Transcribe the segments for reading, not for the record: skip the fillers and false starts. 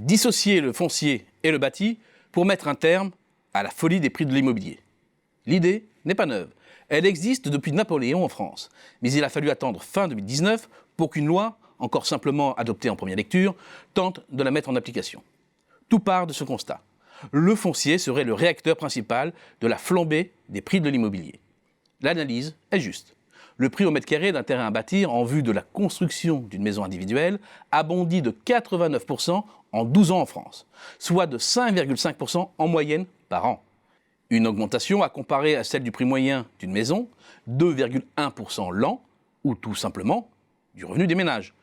dissocier le foncier et le bâti pour mettre un terme à la folie des prix de l'immobilier. L'idée n'est pas neuve. Elle existe depuis Napoléon en France. Mais il a fallu attendre fin 2019 pour qu'une loi, encore simplement adoptée en première lecture, tente de la mettre en application. Tout part de ce constat. Le foncier serait le réacteur principal de la flambée des prix de l'immobilier. L'analyse est juste. Le prix au mètre carré d'un terrain à bâtir en vue de la construction d'une maison individuelle a bondi de 89% en 12 ans en France, soit de 5,5% en moyenne par an. Une augmentation à comparer à celle du prix moyen d'une maison, 2,1% l'an, ou tout simplement du revenu des ménages,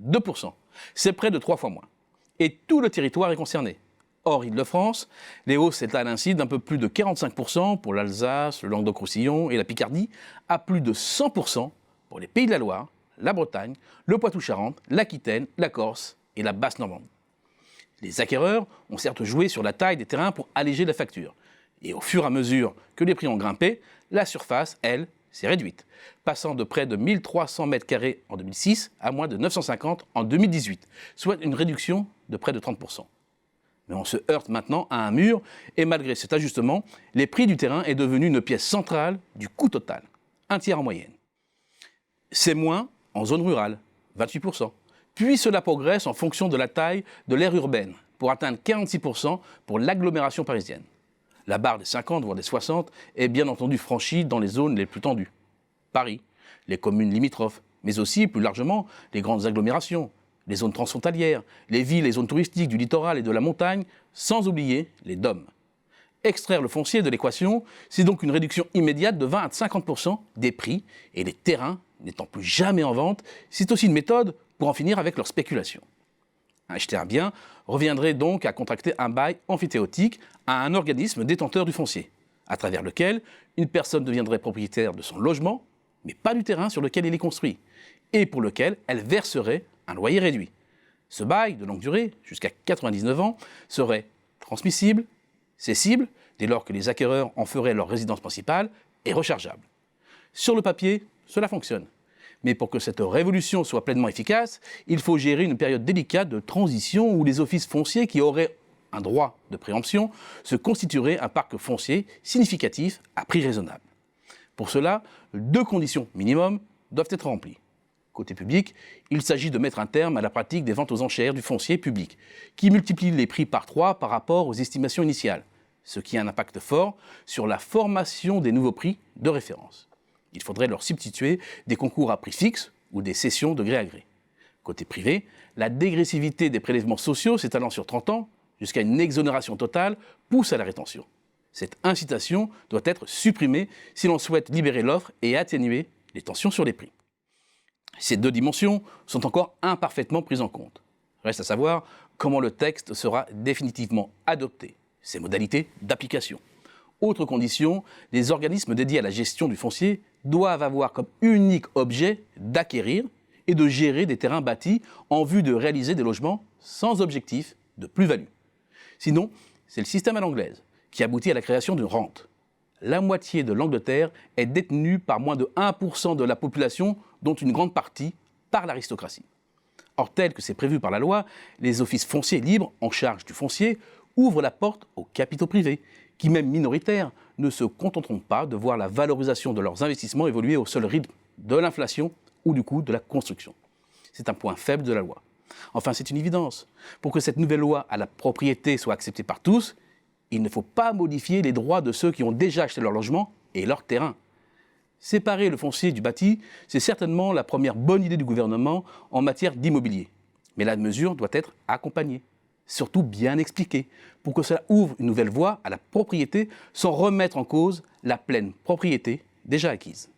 2%. C'est près de 3 fois moins. Et tout le territoire est concerné. Hors Île-de-France, les hausses s'étalent ainsi d'un peu plus de 45% pour l'Alsace, le Languedoc-Roussillon et la Picardie, à plus de 100% pour les Pays de la Loire, la Bretagne, le Poitou-Charentes, l'Aquitaine, la Corse et la Basse-Normandie. Les acquéreurs ont certes joué sur la taille des terrains pour alléger la facture. Et au fur et à mesure que les prix ont grimpé, la surface, elle, s'est réduite, passant de près de 1300 m² en 2006 à moins de 950 en 2018, soit une réduction de près de 30%. Mais on se heurte maintenant à un mur et malgré cet ajustement, les prix du terrain est devenu une pièce centrale du coût total, un tiers en moyenne. C'est moins en zone rurale, 28%. Puis cela progresse en fonction de la taille de l'aire urbaine, pour atteindre 46% pour l'agglomération parisienne. La barre des 50, voire des 60, est bien entendu franchie dans les zones les plus tendues. Paris, les communes limitrophes, mais aussi, plus largement, les grandes agglomérations, les zones transfrontalières, les villes et zones touristiques du littoral et de la montagne, sans oublier les DOM. Extraire le foncier de l'équation, c'est donc une réduction immédiate de 20 à 50% des prix, et les terrains n'étant plus jamais en vente, c'est aussi une méthode pour en finir avec leur spéculation. Acheter un bien reviendrait donc à contracter un bail emphytéotique à un organisme détenteur du foncier, à travers lequel une personne deviendrait propriétaire de son logement, mais pas du terrain sur lequel il est construit, et pour lequel elle verserait un loyer réduit. Ce bail de longue durée, jusqu'à 99 ans, serait transmissible, cessible, dès lors que les acquéreurs en feraient leur résidence principale, et rechargeable. Sur le papier, cela fonctionne. Mais pour que cette révolution soit pleinement efficace, il faut gérer une période délicate de transition où les offices fonciers qui auraient un droit de préemption se constitueraient un parc foncier significatif à prix raisonnable. Pour cela, 2 conditions minimum doivent être remplies. Côté public, il s'agit de mettre un terme à la pratique des ventes aux enchères du foncier public, qui multiplie les prix par 3 par rapport aux estimations initiales, ce qui a un impact fort sur la formation des nouveaux prix de référence. Il faudrait leur substituer des concours à prix fixe ou des cessions de gré à gré. Côté privé, la dégressivité des prélèvements sociaux s'étalant sur 30 ans, jusqu'à une exonération totale, pousse à la rétention. Cette incitation doit être supprimée si l'on souhaite libérer l'offre et atténuer les tensions sur les prix. Ces 2 dimensions sont encore imparfaitement prises en compte. Reste à savoir comment le texte sera définitivement adopté, ses modalités d'application. Autre condition, les organismes dédiés à la gestion du foncier doivent avoir comme unique objet d'acquérir et de gérer des terrains bâtis en vue de réaliser des logements sans objectif de plus-value. Sinon, c'est le système à l'anglaise qui aboutit à la création d'une rente. La moitié de l'Angleterre est détenue par moins de 1% de la population, dont une grande partie par l'aristocratie. Or, tel que c'est prévu par la loi, les offices fonciers libres en charge du foncier ouvrent la porte aux capitaux privés, qui, même minoritaires, ne se contenteront pas de voir la valorisation de leurs investissements évoluer au seul rythme de l'inflation ou du coût de la construction. C'est un point faible de la loi. Enfin, c'est une évidence. Pour que cette nouvelle loi à la propriété soit acceptée par tous, il ne faut pas modifier les droits de ceux qui ont déjà acheté leur logement et leur terrain. Séparer le foncier du bâti, c'est certainement la première bonne idée du gouvernement en matière d'immobilier. Mais la mesure doit être accompagnée, surtout bien expliquée, pour que cela ouvre une nouvelle voie à la propriété sans remettre en cause la pleine propriété déjà acquise.